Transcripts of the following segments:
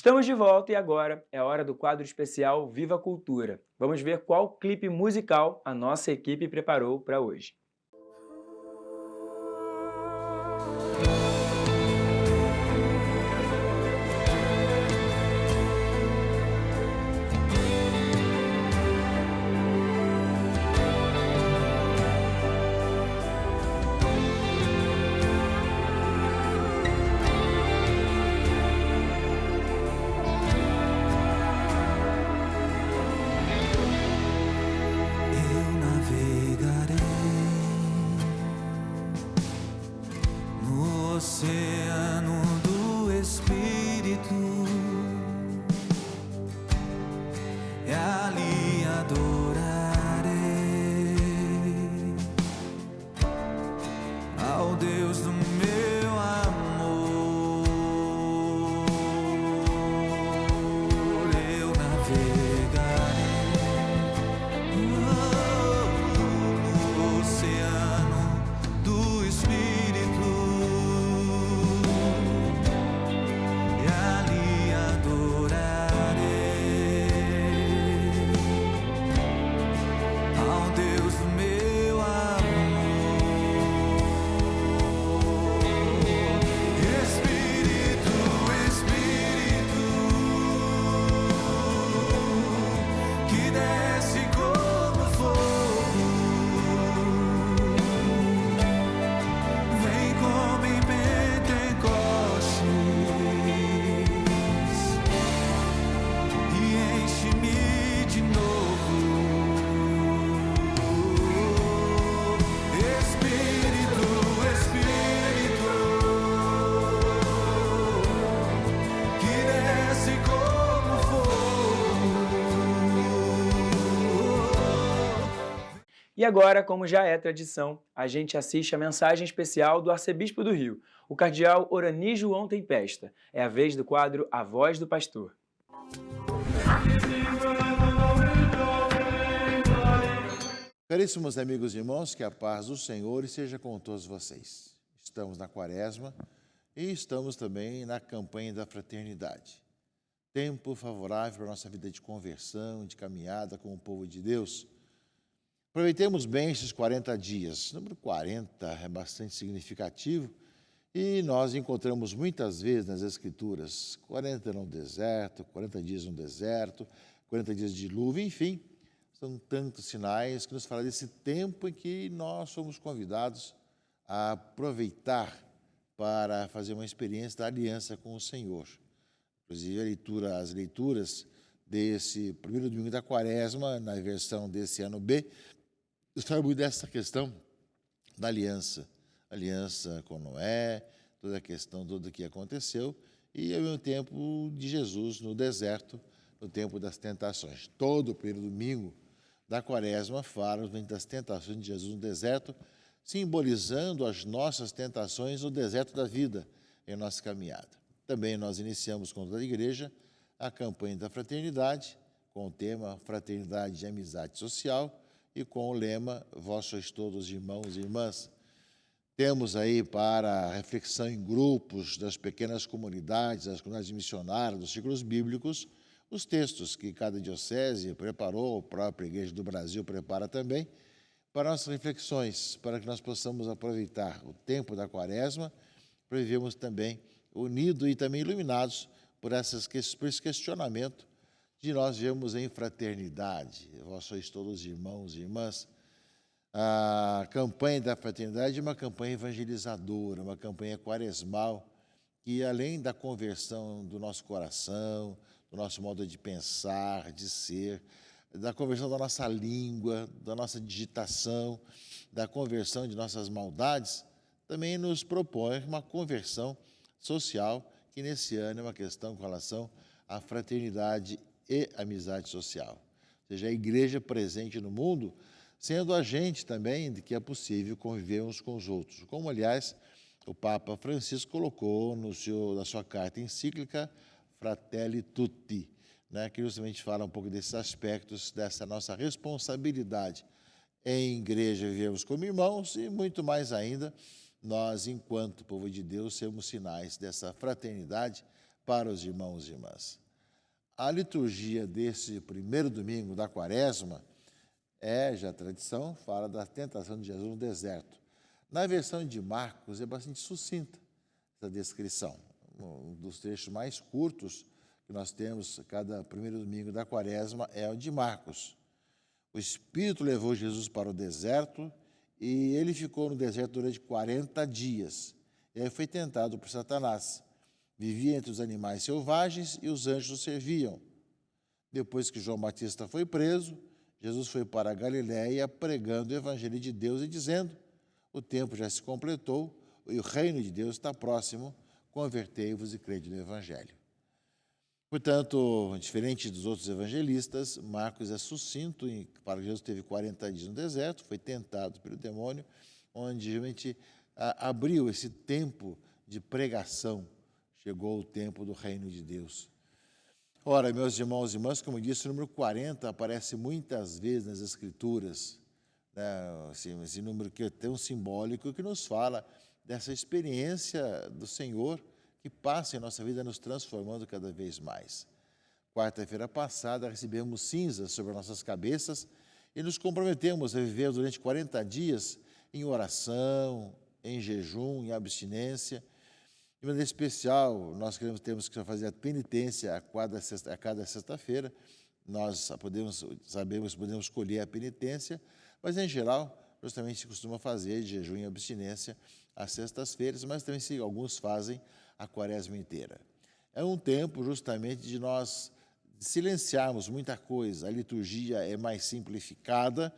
Estamos de volta e agora é a hora do quadro especial Viva a Cultura. Vamos ver qual clipe musical a nossa equipe preparou para hoje. Eu navegarei no oceano do Espírito e ali adorarei ao Deus do meu amor. Eu navegarei no oceano do Espírito e ali adorarei ao Deus do meu amor. Espírito, Espírito, que desce como fogo, vem como em Pentecostes e enche-me de novo. Espírito, Espírito, que desce como fogo. E agora, como já é tradição, a gente assiste a mensagem especial do Arcebispo do Rio, o cardeal Orani João Tempesta. É a vez do quadro A Voz do Pastor. Caríssimos amigos e irmãos, que a paz do Senhor esteja com todos vocês. Estamos na Quaresma e estamos também na campanha da fraternidade. Tempo favorável para a nossa vida de conversão, de caminhada com o povo de Deus. Aproveitemos bem esses 40 dias. O número 40 é bastante significativo e nós encontramos muitas vezes nas Escrituras 40 no deserto, 40 dias no deserto, 40 dias de dilúvio, enfim. São tantos sinais que nos falam desse tempo em que nós somos convidados a aproveitar para fazer uma experiência da aliança com o Senhor. Inclusive, as leituras desse primeiro domingo da Quaresma, na versão desse ano B, fala muito dessa questão da aliança. Aliança com Noé, toda a questão, tudo o que aconteceu, e ao mesmo tempo de Jesus no deserto, no tempo das tentações. Todo o primeiro domingo da Quaresma fala das tentações de Jesus no deserto, simbolizando as nossas tentações no deserto da vida, em nossa caminhada. Também nós iniciamos com toda a igreja a campanha da fraternidade, com o tema Fraternidade e Amizade Social e com o lema Vós sois todos irmãos e irmãs. Temos aí para a reflexão em grupos das pequenas comunidades, das comunidades missionárias, dos círculos bíblicos, os textos que cada diocese preparou, a própria Igreja do Brasil prepara também, para nossas reflexões, para que nós possamos aproveitar o tempo da Quaresma, para vivermos também unidos e também iluminados por esse questionamento de nós vivemos em fraternidade. Vós sois todos irmãos e irmãs. A campanha da fraternidade é uma campanha evangelizadora, uma campanha quaresmal, que além da conversão do nosso coração, do nosso modo de pensar, de ser, da conversão da nossa língua, da nossa digitação, da conversão de nossas maldades, também nos propõe uma conversão social, que nesse ano é uma questão com relação à fraternidade e amizade social. Ou seja, a igreja presente no mundo, sendo agente também de que é possível conviver uns com os outros. Como, aliás, o Papa Francisco colocou na sua carta encíclica Fratelli Tutti, né, que justamente fala um pouco desses aspectos, dessa nossa responsabilidade em igreja, vivemos como irmãos e muito mais ainda, nós, enquanto povo de Deus, sermos sinais dessa fraternidade para os irmãos e irmãs. A liturgia desse primeiro domingo da Quaresma já tradição, fala da tentação de Jesus no deserto. Na versão de Marcos é bastante sucinta essa descrição. Um dos trechos mais curtos que nós temos cada primeiro domingo da Quaresma é o de Marcos. O Espírito levou Jesus para o deserto e ele ficou no deserto durante 40 dias. E aí foi tentado por Satanás. Vivia entre os animais selvagens e os anjos o serviam. Depois que João Batista foi preso, Jesus foi para a Galiléia pregando o evangelho de Deus e dizendo: o tempo já se completou e o reino de Deus está próximo, convertei-vos e crede no evangelho. Portanto, diferente dos outros evangelistas, Marcos é sucinto para que Jesus teve 40 dias no deserto, foi tentado pelo demônio, onde realmente abriu esse tempo de pregação. Chegou o tempo do reino de Deus. Ora, meus irmãos e irmãs, como eu disse, o número 40 aparece muitas vezes nas Escrituras, né? Esse número que é tão simbólico, que nos fala dessa experiência do Senhor que passa em nossa vida, nos transformando cada vez mais. Quarta-feira passada, recebemos cinzas sobre nossas cabeças e nos comprometemos a viver durante 40 dias em oração, em jejum, em abstinência. De maneira especial, nós temos que fazer a penitência a cada sexta-feira. Nós sabemos que podemos escolher a penitência, mas, em geral, justamente se costuma fazer de jejum e abstinência às sextas-feiras, mas também alguns fazem a quaresma inteira. É um tempo, justamente, de nós silenciarmos muita coisa. A liturgia é mais simplificada,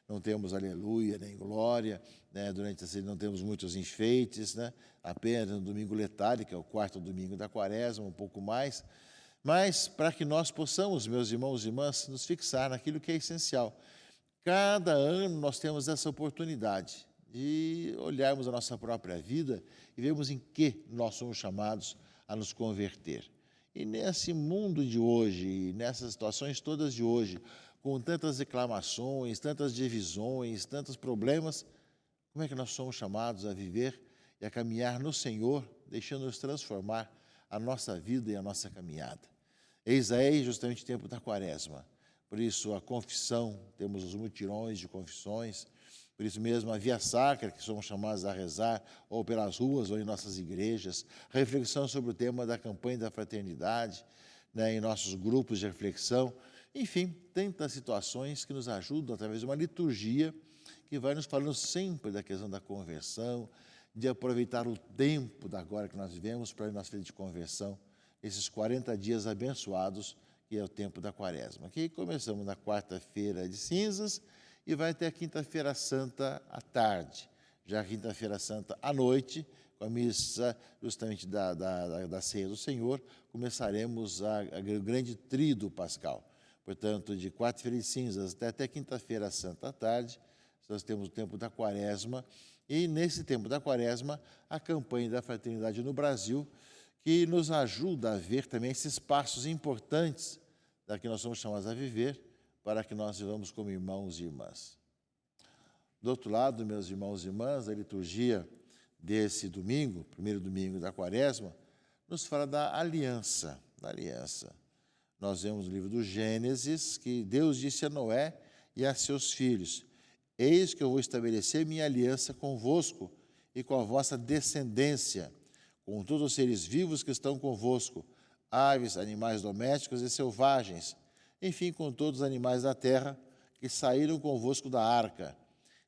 não temos aleluia nem glória, né? Durante a não temos muitos enfeites, né? Apenas no domingo letário, que é o quarto domingo da Quaresma, um pouco mais. Mas para que nós possamos, meus irmãos e irmãs, nos fixar naquilo que é essencial. Cada ano nós temos essa oportunidade de olharmos a nossa própria vida e vermos em que nós somos chamados a nos converter. E nesse mundo de hoje, nessas situações todas de hoje, com tantas reclamações, tantas divisões, tantos problemas, como é que nós somos chamados a viver e a caminhar no Senhor, deixando-nos transformar a nossa vida e a nossa caminhada? Eis aí justamente o tempo da Quaresma. Por isso a confissão, temos os mutirões de confissões, por isso mesmo a via sacra, que somos chamados a rezar, ou pelas ruas ou em nossas igrejas, reflexão sobre o tema da campanha da fraternidade, né, em nossos grupos de reflexão. Enfim, tantas situações que nos ajudam através de uma liturgia que vai nos falando sempre da questão da conversão, de aproveitar o tempo da agora que nós vivemos para a nossa vida de conversão, esses 40 dias abençoados, que é o tempo da Quaresma. Aqui começamos na quarta-feira de cinzas e vai até a quinta-feira santa à tarde. Já a quinta-feira santa à noite, com a missa justamente da ceia do Senhor, começaremos o grande tríduo pascal. Portanto, de quarta-feira de cinzas até quinta-feira santa à tarde, nós temos o tempo da Quaresma, e nesse tempo da Quaresma, a campanha da fraternidade no Brasil, que nos ajuda a ver também esses passos importantes da que nós somos chamados a viver, para que nós vivamos como irmãos e irmãs. Do outro lado, meus irmãos e irmãs, a liturgia desse domingo, primeiro domingo da Quaresma, nos fala da aliança, Nós vemos no livro do Gênesis que Deus disse a Noé e a seus filhos: eis que eu vou estabelecer minha aliança convosco e com a vossa descendência, com todos os seres vivos que estão convosco, aves, animais domésticos e selvagens, enfim, com todos os animais da terra que saíram convosco da arca.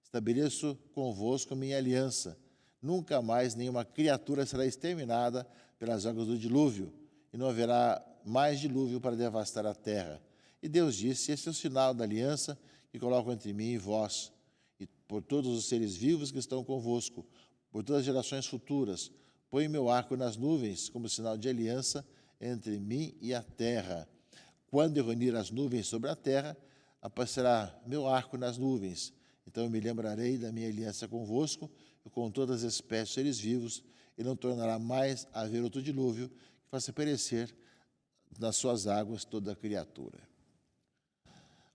Estabeleço convosco minha aliança. Nunca mais nenhuma criatura será exterminada pelas águas do dilúvio, e não haverá mais dilúvio para devastar a terra. E Deus disse: este é o sinal da aliança que coloco entre mim e vós, e por todos os seres vivos que estão convosco, por todas as gerações futuras. Põe meu arco nas nuvens como sinal de aliança entre mim e a terra. Quando eu reunir as nuvens sobre a terra, aparecerá meu arco nas nuvens. Então eu me lembrarei da minha aliança convosco e com todas as espécies de seres vivos, e não tornará mais a haver outro dilúvio que faça perecer nas suas águas toda a criatura.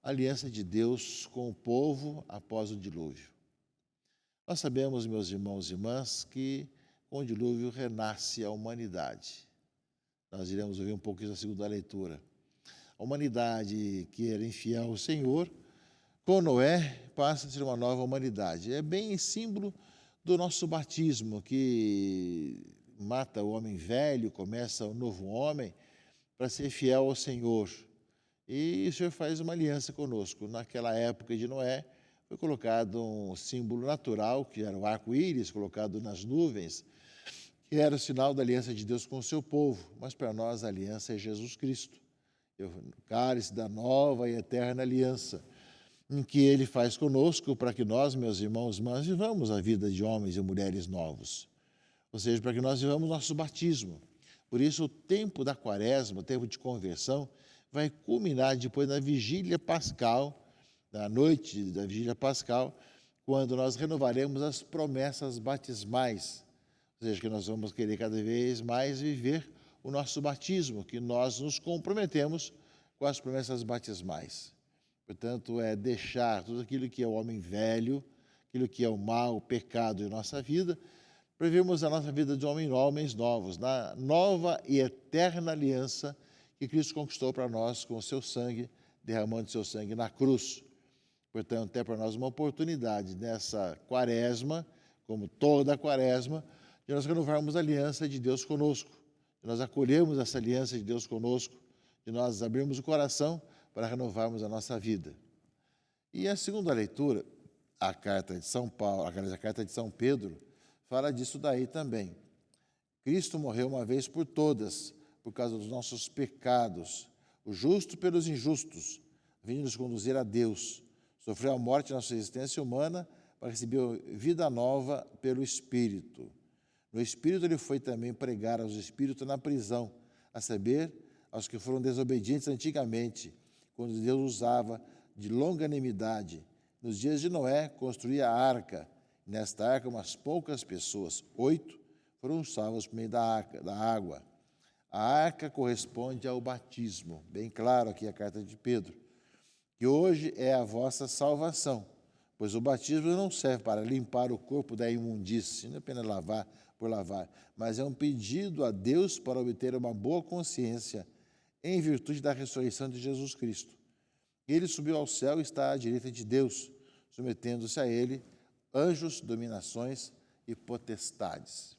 A aliança de Deus com o povo após o dilúvio. Nós sabemos, meus irmãos e irmãs, que com o dilúvio renasce a humanidade. Nós iremos ouvir um pouco isso na segunda leitura. A humanidade que era infiel ao Senhor, com Noé, passa a ser uma nova humanidade. É bem símbolo do nosso batismo, que mata o homem velho, começa um novo homem para ser fiel ao Senhor. E o Senhor faz uma aliança conosco. Naquela época de Noé, foi colocado um símbolo natural, que era o arco-íris, colocado nas nuvens, que era o sinal da aliança de Deus com o seu povo. Mas para nós a aliança é Jesus Cristo, o cálice da nova e eterna aliança, em que Ele faz conosco para que nós, meus irmãos e irmãs, vivamos a vida de homens e mulheres novos. Ou seja, para que nós vivamos nosso batismo. Por isso, o tempo da quaresma, o tempo de conversão, vai culminar depois na vigília pascal, na noite da vigília pascal, quando nós renovaremos as promessas batismais. Ou seja, que nós vamos querer cada vez mais viver o nosso batismo, que nós nos comprometemos com as promessas batismais. Portanto, é deixar tudo aquilo que é o homem velho, aquilo que é o mal, o pecado em nossa vida, para vivermos a nossa vida de homens novos, na nova e eterna aliança que Cristo conquistou para nós com o seu sangue, derramando seu sangue na cruz. Portanto, é para nós uma oportunidade nessa quaresma, como toda a quaresma, de nós renovarmos a aliança de Deus conosco, de nós acolhermos essa aliança de Deus conosco, de nós abrirmos o coração para renovarmos a nossa vida. E a segunda leitura, a carta de São Paulo, a carta de São Pedro, fala disso daí também. Cristo morreu uma vez por todas, por causa dos nossos pecados, o justo pelos injustos, vindo nos conduzir a Deus. Sofreu a morte na sua existência humana para receber vida nova pelo Espírito. No Espírito ele foi também pregar aos espíritos na prisão, a saber, aos que foram desobedientes antigamente, quando Deus usava de longanimidade. Nos dias de Noé, construía a arca. Nesta arca, umas poucas pessoas, 8, foram salvos por meio da água. A arca corresponde ao batismo, bem claro aqui a carta de Pedro, que hoje é a vossa salvação, pois o batismo não serve para limpar o corpo da imundície, não é apenas lavar por lavar, mas é um pedido a Deus para obter uma boa consciência em virtude da ressurreição de Jesus Cristo. Ele subiu ao céu e está à direita de Deus, submetendo-se a Ele anjos, dominações e potestades.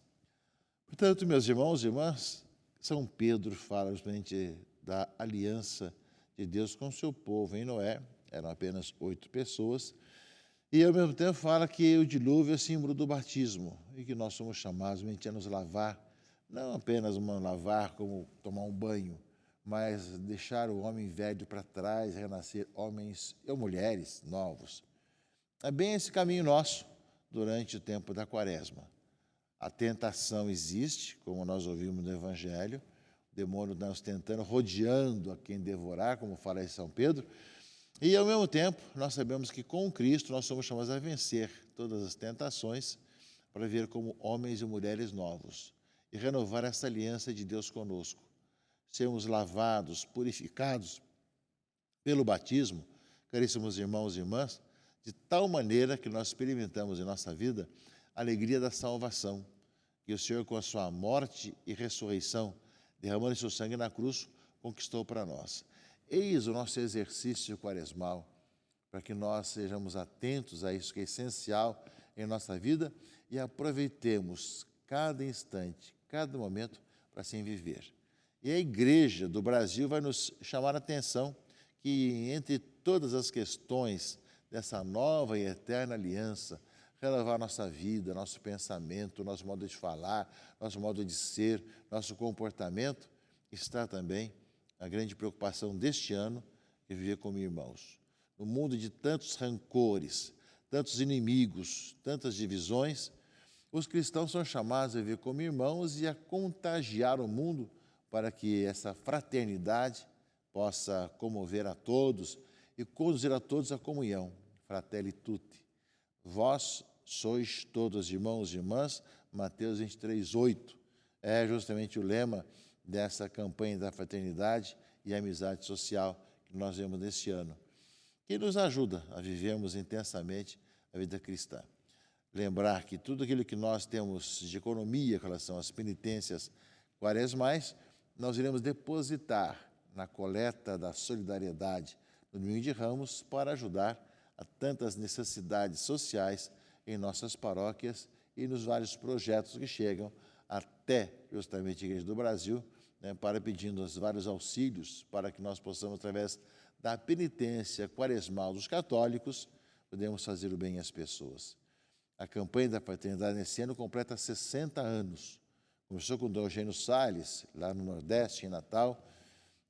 Portanto, meus irmãos e irmãs, São Pedro fala justamente da aliança de Deus com o seu povo em Noé, eram apenas 8 pessoas, e ao mesmo tempo fala que o dilúvio é símbolo do batismo e que nós somos chamados a nos lavar, não apenas lavar como tomar um banho, mas deixar o homem velho para trás, renascer homens e mulheres novos. É bem esse caminho nosso durante o tempo da quaresma. A tentação existe, como nós ouvimos no Evangelho, o demônio nos tentando, rodeando a quem devorar, como fala em São Pedro, e ao mesmo tempo nós sabemos que com Cristo nós somos chamados a vencer todas as tentações para viver como homens e mulheres novos e renovar essa aliança de Deus conosco. Sermos lavados, purificados pelo batismo, caríssimos irmãos e irmãs, de tal maneira que nós experimentamos em nossa vida a alegria da salvação, que o Senhor, com a sua morte e ressurreição, derramando seu sangue na cruz, conquistou para nós. Eis o nosso exercício quaresmal, para que nós sejamos atentos a isso que é essencial em nossa vida e aproveitemos cada instante, cada momento para assim viver. E a Igreja do Brasil vai nos chamar a atenção que, entre todas as questões dessa nova e eterna aliança, renovar nossa vida, nosso pensamento, nosso modo de falar, nosso modo de ser, nosso comportamento, está também a grande preocupação deste ano, que é viver como irmãos. No mundo de tantos rancores, tantos inimigos, tantas divisões, os cristãos são chamados a viver como irmãos e a contagiar o mundo para que essa fraternidade possa comover a todos e conduzir a todos à comunhão. Fratelli tutti. Vós sois todos irmãos e irmãs, Mateus 23:8. É justamente o lema dessa campanha da fraternidade e amizade social que nós vemos neste ano, que nos ajuda a vivermos intensamente a vida cristã. Lembrar que tudo aquilo que nós temos de economia com relação às penitências quaresmais, nós iremos depositar na coleta da solidariedade no Domingo de Ramos para ajudar a tantas necessidades sociais em nossas paróquias e nos vários projetos que chegam até justamente a Igreja do Brasil, né, para pedindo os vários auxílios para que nós possamos, através da penitência quaresmal dos católicos, podemos fazer o bem às pessoas. A campanha da fraternidade nesse ano completa 60 anos. Começou com o Dom Eugênio Salles, lá no Nordeste, em Natal,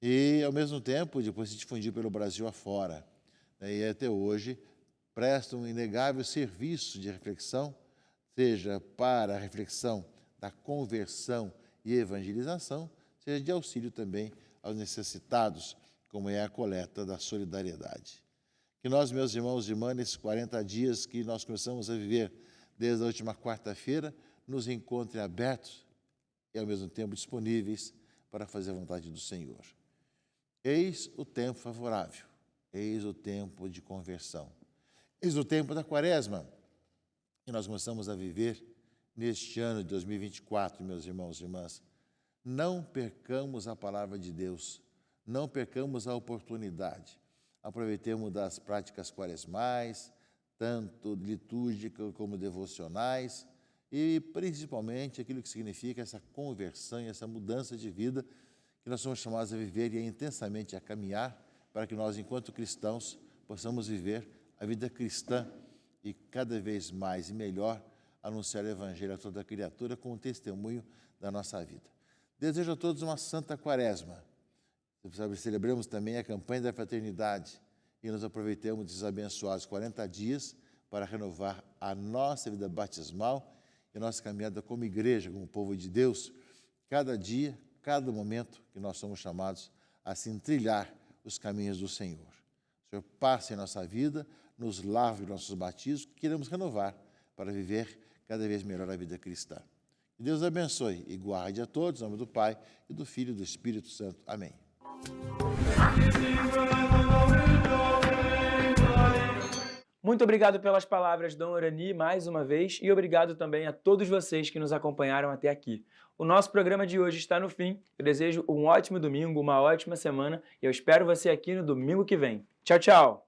e, ao mesmo tempo, depois se difundiu pelo Brasil afora. E até hoje presta um inegável serviço de reflexão, seja para a reflexão da conversão e evangelização, seja de auxílio também aos necessitados, como é a coleta da solidariedade. Que nós, meus irmãos e irmãs, nesses 40 dias que nós começamos a viver desde a última quarta-feira, nos encontrem abertos e, ao mesmo tempo, disponíveis para fazer a vontade do Senhor. Eis o tempo favorável, eis o tempo de conversão, eis o tempo da quaresma que nós começamos a viver neste ano de 2024, meus irmãos e irmãs. Não percamos a palavra de Deus, não percamos a oportunidade. Aproveitemos das práticas quaresmais, tanto litúrgicas como devocionais, e principalmente aquilo que significa essa conversão e essa mudança de vida que nós somos chamados a viver e intensamente a caminhar para que nós, enquanto cristãos, possamos viver a vida cristã e cada vez mais e melhor anunciar o Evangelho a toda criatura com o testemunho da nossa vida. Desejo a todos uma santa quaresma. Celebramos também a campanha da fraternidade e nos aproveitamos desses abençoados 40 dias para renovar a nossa vida batismal e a nossa caminhada como igreja, como povo de Deus, cada dia, cada momento que nós somos chamados a assim trilhar os caminhos do Senhor. O Senhor passe em nossa vida, nos lave os nossos batismos, que queremos renovar para viver cada vez melhor a vida cristã. Que Deus abençoe e guarde a todos, em nome do Pai, e do Filho e do Espírito Santo. Amém. Muito obrigado pelas palavras, Dom Orani, mais uma vez, e obrigado também a todos vocês que nos acompanharam até aqui. O nosso programa de hoje está no fim. Eu desejo um ótimo domingo, uma ótima semana, e eu espero você aqui no domingo que vem. Tchau, tchau!